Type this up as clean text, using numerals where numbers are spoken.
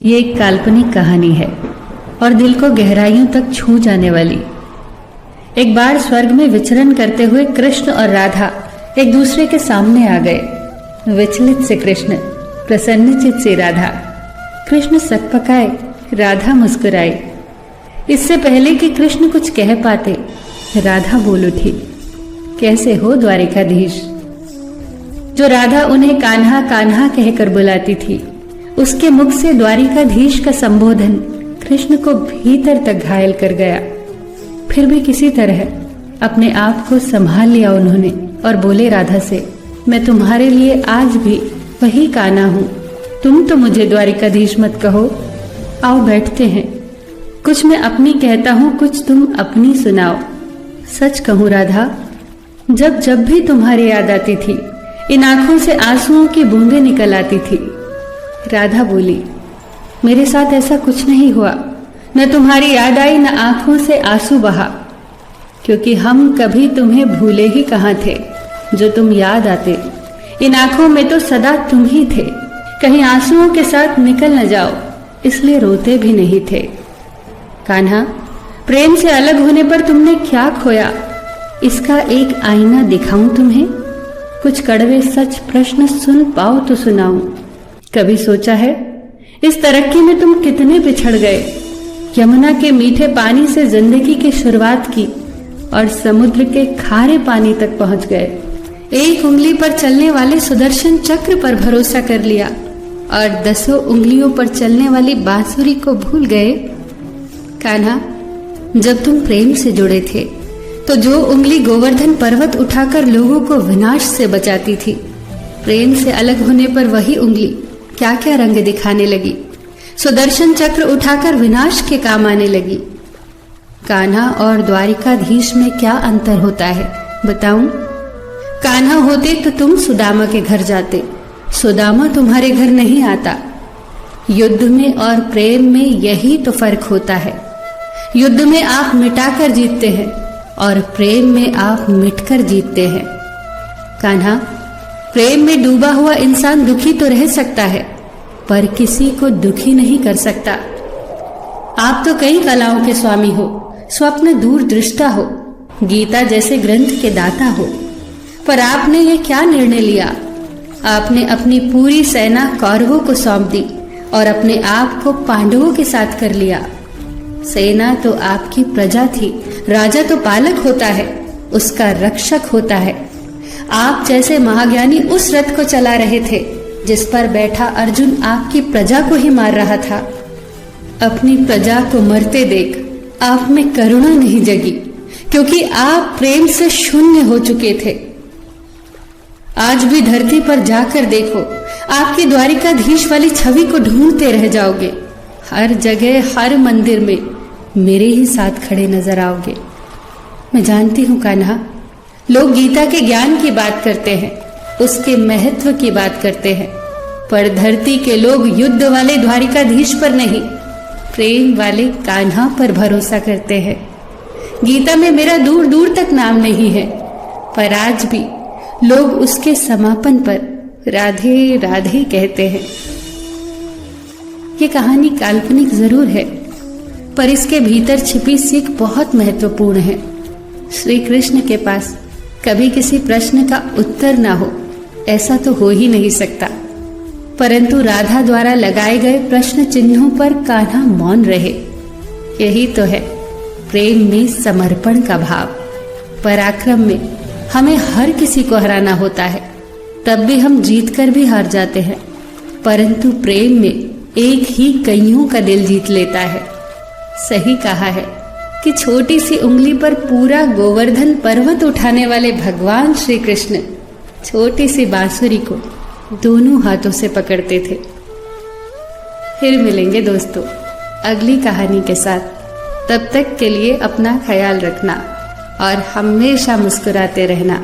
ये एक काल्पनिक कहानी है और दिल को गहराइयों तक छू जाने वाली। एक बार स्वर्ग में विचरण करते हुए कृष्ण और राधा एक दूसरे के सामने आ गए। विचलित से कृष्ण, प्रसन्नचित से राधा। कृष्ण सकपकाए, राधा मुस्कुराई। इससे पहले कि कृष्ण कुछ कह पाते, राधा बोल उठी, कैसे हो द्वारिकाधीश। जो राधा उन्हें कान्हा कान्हा कहकर बुलाती थी, उसके मुख से द्वारिकाधीश का संबोधन कृष्ण को भीतर तक घायल कर गया। फिर भी किसी तरह अपने आप को संभाल लिया उन्होंने और बोले राधा से, मैं तुम्हारे लिए आज भी वही कान्हा हूं। तुम तो मुझे द्वारिकाधीश मत कहो। आओ बैठते हैं। कुछ मैं अपनी कहता हूं, कुछ तुम अपनी सुनाओ। सच कहूं राधा, जब जब भी तुम्हारी याद आती थी, इन आंखों से आंसुओं की बूंदें निकल आती थी। राधा बोली, मेरे साथ ऐसा कुछ नहीं हुआ। न तुम्हारी याद आई, न आंखों से आंसू बहा, क्योंकि हम कभी तुम्हें भूले ही कहाँ थे जो तुम याद आते। इन आंखों में तो सदा तुम ही थे। कहीं आंसुओं के साथ निकल न जाओ, इसलिए रोते भी नहीं थे। कान्हा, प्रेम से अलग होने पर तुमने क्या खोया, इसका एक आईना दिखाऊं तुम्हें। कुछ कड़वे सच प्रश्न सुन पाओ तो सुनाऊं। कभी सोचा है इस तरक्की में तुम कितने पिछड़ गए। यमुना के मीठे पानी से जिंदगी की शुरुआत की और समुद्र के खारे पानी तक पहुंच गए। एक उंगली पर चलने वाले सुदर्शन चक्र पर भरोसा कर लिया और 10 उंगलियों पर चलने वाली बांसुरी को भूल गए। कान्हा, जब तुम प्रेम से जुड़े थे तो जो उंगली गोवर्धन पर्वत उठाकर लोगों को विनाश से बचाती थी, प्रेम से अलग होने पर वही उंगली क्या क्या रंग दिखाने लगी। सुदर्शन चक्र उठाकर विनाश के काम आने लगी। कान्हा और द्वारिकाधीश में क्या अंतर होता है बताऊं? कान्हा होते तो तुम सुदामा के घर जाते, सुदामा तुम्हारे घर नहीं आता। युद्ध में और प्रेम में यही तो फर्क होता है। युद्ध में आप मिटाकर जीतते हैं और प्रेम में आप मिटकर जीतते हैं। कान्हा, प्रेम में डूबा हुआ इंसान दुखी तो रह सकता है, पर किसी को दुखी नहीं कर सकता। आप तो कई कलाओं के स्वामी हो, स्वप्न दूरदृष्टा हो, गीता जैसे ग्रंथ के दाता हो, पर आपने ये क्या निर्णय लिया? आपने अपनी पूरी सेना कौरवों को सौंप दी और अपने आप को पांडवों के साथ कर लिया। सेना तो आपकी प्रजा थी, राजा तो पालक होता है, उसका रक्षक होता है। आप जैसे महाज्ञानी उस रथ को चला रहे थे जिस पर बैठा अर्जुन आपकी प्रजा को ही मार रहा था। अपनी प्रजा को मरते देख आप में करुणा नहीं जगी, क्योंकि आप प्रेम से शून्य हो चुके थे। आज भी धरती पर जाकर देखो, आपकी द्वारिकाधीश वाली छवि को ढूंढते रह जाओगे। हर जगह, हर मंदिर में मेरे ही साथ खड़े नजर आओगे। मैं जानती हूं कान्हा, लोग गीता के ज्ञान की बात करते हैं, उसके महत्व की बात करते हैं, पर धरती के लोग युद्ध वाले द्वारिकाधीश पर नहीं, प्रेम वाले कान्हा पर भरोसा करते हैं। गीता में मेरा दूर दूर तक नाम नहीं है, पर आज भी लोग उसके समापन पर राधे राधे कहते हैं। ये कहानी काल्पनिक जरूर है, पर इसके भीतर छिपी सीख बहुत महत्वपूर्ण है। श्री कृष्ण के पास कभी किसी प्रश्न का उत्तर ना हो, ऐसा तो हो ही नहीं सकता, परंतु राधा द्वारा लगाए गए प्रश्न चिन्हों पर कान्हा मौन रहे। यही तो है प्रेम में समर्पण का भाव। पराक्रम में हमें हर किसी को हराना होता है, तब भी हम जीतकर भी हार जाते हैं, परंतु प्रेम में एक ही कईयों का दिल जीत लेता है। सही कहा है कि छोटी सी उंगली पर पूरा गोवर्धन पर्वत उठाने वाले भगवान श्री कृष्ण छोटी सी बांसुरी को दोनों हाथों से पकड़ते थे। फिर मिलेंगे दोस्तों अगली कहानी के साथ। तब तक के लिए अपना ख्याल रखना और हमेशा मुस्कुराते रहना।